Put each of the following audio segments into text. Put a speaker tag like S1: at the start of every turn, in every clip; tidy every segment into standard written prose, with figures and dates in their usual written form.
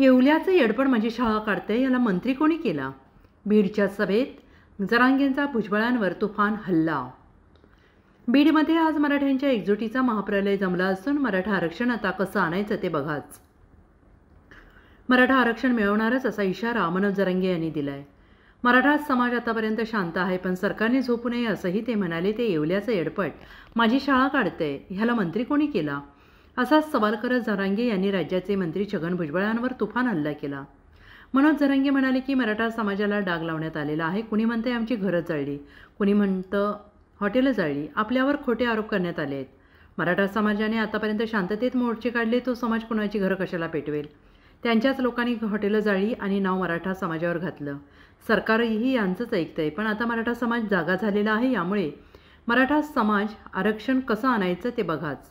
S1: येवल्याचं येडपड माझी शाळा काढते याला मंत्री कोणी केला? बीडच्या सभेत जरांगेंचा भुजबळांवर तुफान हल्ला. बीडमध्ये आज मराठ्यांच्या एकजुटीचा महाप्रलय जमला असून मराठा आरक्षण आता कसं आणायचं ते बघाच. मराठा आरक्षण मिळवणारच असा इशारा मनोज जरांगे यांनी दिलाय. मराठा समाज आतापर्यंत शांत आहे, पण सरकारने झोपू नये असंही ते म्हणाले. ते येवल्याचं येडपट माझी शाळा काढते ह्याला मंत्री कोणी केला असाच सवाल करत जरांगे यांनी राज्याचे मंत्री छगन भुजबळांवर तुफान हल्ला केला. मनोज जरांगे म्हणाले की मराठा समाजाला डाग लावण्यात आलेला आहे. कुणी म्हणते आमची घरं जळली, कुणी म्हणतं हॉटेलं जळली. आपल्यावर खोटे आरोप करण्यात आले आहेत. मराठा समाजाने आतापर्यंत शांततेत मोर्चे काढले, तो समाज कुणाची घरं कशाला पेटवेल? त्यांच्याच लोकांनी हॉटेलं जाळली आणि नाव मराठा समाजावर घातलं. सरकारही यांचंच ऐकतंय, पण आता मराठा समाज जागा झालेला आहे. यामुळे मराठा समाज आरक्षण कसं आणायचं ते बघाच.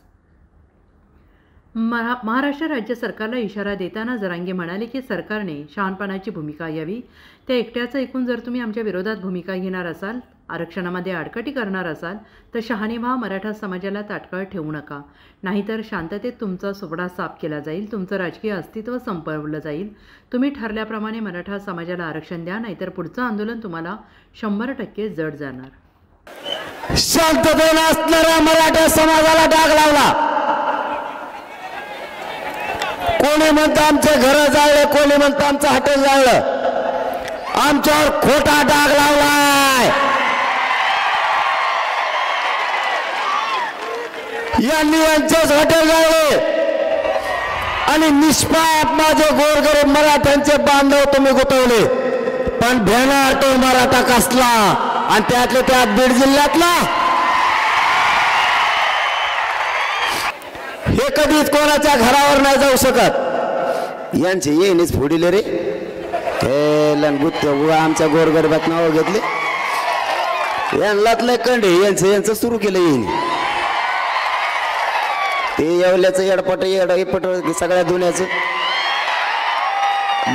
S1: महाराष्ट्र राज्य सरकारला इशारा देताना जरांगे म्हणाले की सरकारने शहाणपणाची भूमिका घ्यावी. त्या एकट्याचं ऐकून जर तुम्ही आमच्या विरोधात भूमिका घेणार असाल, आरक्षणामध्ये आडकाठी करणार असाल, तर शहाणे व्हा. मराठा समाजाला ताटकळत ठेवू नका, नाहीतर शांततेत तुमचा सोबडा साफ केला जाईल, तुमचं राजकीय अस्तित्व संपवलं जाईल. तुम्ही ठरल्याप्रमाणे मराठा समाजाला आरक्षण द्या, नाहीतर पुढचं आंदोलन तुम्हाला 100% जड जाणार.
S2: शांततेने असणाऱ्या मराठा समाजाला डाग लावला. कोणी म्हणतं आमचे घर जाळले, कोणी म्हणतं आमचं हॉटेल जाळलं. आमच्यावर खोटा डाग लावलाय. यांनी यांचेच हॉटेल जाळले आणि निष्पाप माझे गोरगरीब मराठ्यांचे बांधव तुम्ही गुतवले. पण भेणार तो मराठा कसला, आणि त्यातले त्यात बीड जिल्ह्यातला. हे कधीच कोणाच्या घरावर नाही जाऊ शकत. यांचे येणेच फोडिले रे. हे लंगुत आमच्या गोरगरिबात नाव घेतले. यांनातले कंडे यांचं सुरू केलं. येईन ते येवल्याचं येडपट येडपट सगळ्या दुनियाचं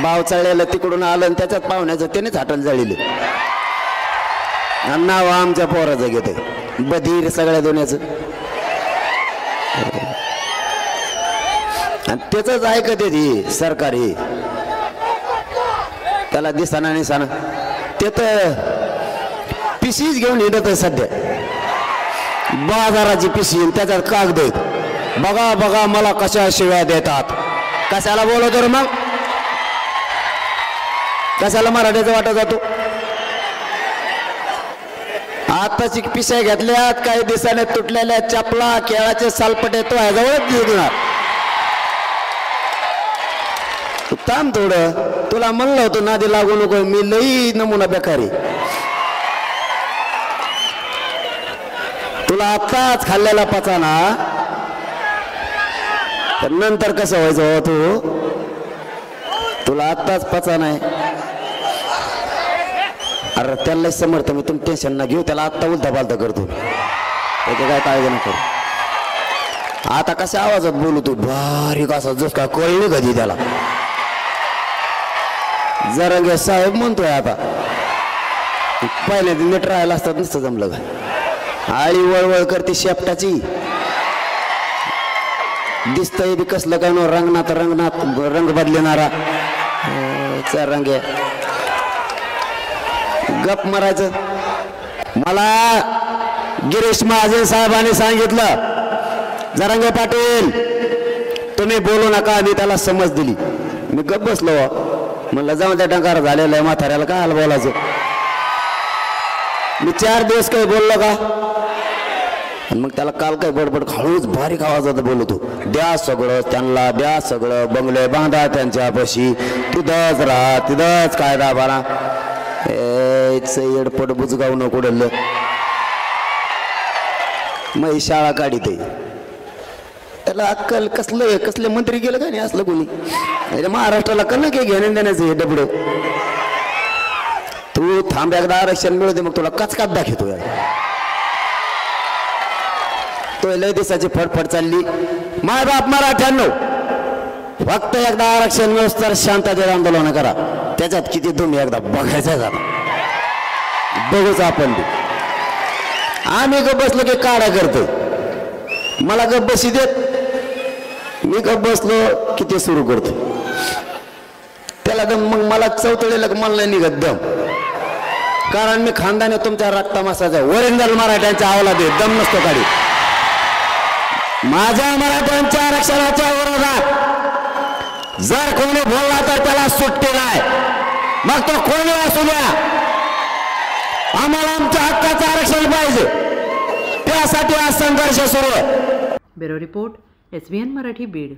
S2: बाव चाळलेलं तिकडून आलं आणि त्याच्यात पाहुण्याचं त्यानेच हाटल जाळीले. नाव आमच्या पोराचं घेते बधीर सगळ्या दुनियाचं. आणि त्याच ऐकत येते सरकार. हे त्याला दिसाना निसाना ते तर पिशीच घेऊन येत आहे सध्या. बाजाराची पिशी त्याच्यात कागद आहेत. बघा बघा मला कशा शिव्या देतात. कशाला बोलतो रे मग? कशाला मराठीचा वाटा जातो? आताची पिशा घेतल्यात, काही दिवसाने तुटलेल्या चपला केळाचे सालपटे तो ह्याजवळच देणार. तू थांब थोडं, तुला म्हणलं होतं नादी लागू नको. मी लई नमुना बेकारी. तुला आत्ताच खाल्लेला पचाना, तर नंतर कसं व्हायचं हो? तुला आत्ताच पचा नाही. अरे त्याला समर्थ मी तुम्ही टेन्शन ना घेऊ. त्याला आत्ता उलटा पालता करतो. त्याची काय काळजी नको. आता कशा आवाजात बोलू तू? बारीक असा जस काय कळली कधी त्याला. जरांगे साहेब म्हणतोय आता. पहिल्यांदा नीट राहायला असतात नुसतं जमलं का? आळी वळवळ करते शेपटाची. दिसतंय बी कसलं काय नो रंगनाथ रंग बदलणारा रंगे. गप मारायचं. मला गिरीश महाजन साहेबांनी सांगितलं, जरांगे पाटील तुम्ही बोलू नका. मी त्याला समज दिली. मी गप बसलो. म्हणलं जाऊन त्या टंकार झालेला आहे म्हाताऱ्याला काय हाल बोलायचं. मी 4 दिवस काही बोललो का? मग त्याला काल काय बडबड हळूच बारीक आवाजात बोलतो. द्या सगळं त्यांना, द्या सगळं. बंगले बांधा त्यांच्यापाशी, तिथंच राहा, तिथंच कायदा बारा. येडपट बुजगाव नको डल्लं. मग शाळा काढीते. त्याला अक्कल कसले मंत्री गेलं का नाही असलं कोणी? महाराष्ट्राला कल की घेण्या देण्याचं हे डबड. तू थांब एकदा आरक्षण मिळवते मग तुला कचकात दाखवतो. यार तो लय दिवसाची फडफड चालली. माय बाप मराठ्यांनो, फक्त एकदा आरक्षण मिळवस तर शांततेत आंदोलन करा. त्याच्यात किती तुम्ही एकदा बघायचं झाला. बघूच आपण. आम्ही गप बसलो की काढा करतो. मला गप बसी देत. मी गप बसलो की ते सुरू करतो. त्याला दम, मग मला चौथळीला मला नाही निघत दम, कारण मी खानदानी तुमच्या रक्तामासाचा ओरिजिनल मराठ्यांच्या अवलाद आहे, दम नसतो काढी. माझ्या मराठ्यांच्या आरक्षणाच्या विरोधात जर कोणी बोलला तर त्याला सुट्टी नाही, मग तो कोणी असू द्या. आम्हाला आमच्या हक्काचं आरक्षण पाहिजे, त्यासाठी हा संघर्ष सुरू आहे.
S1: Bureau report, SVN Marathi, Beed.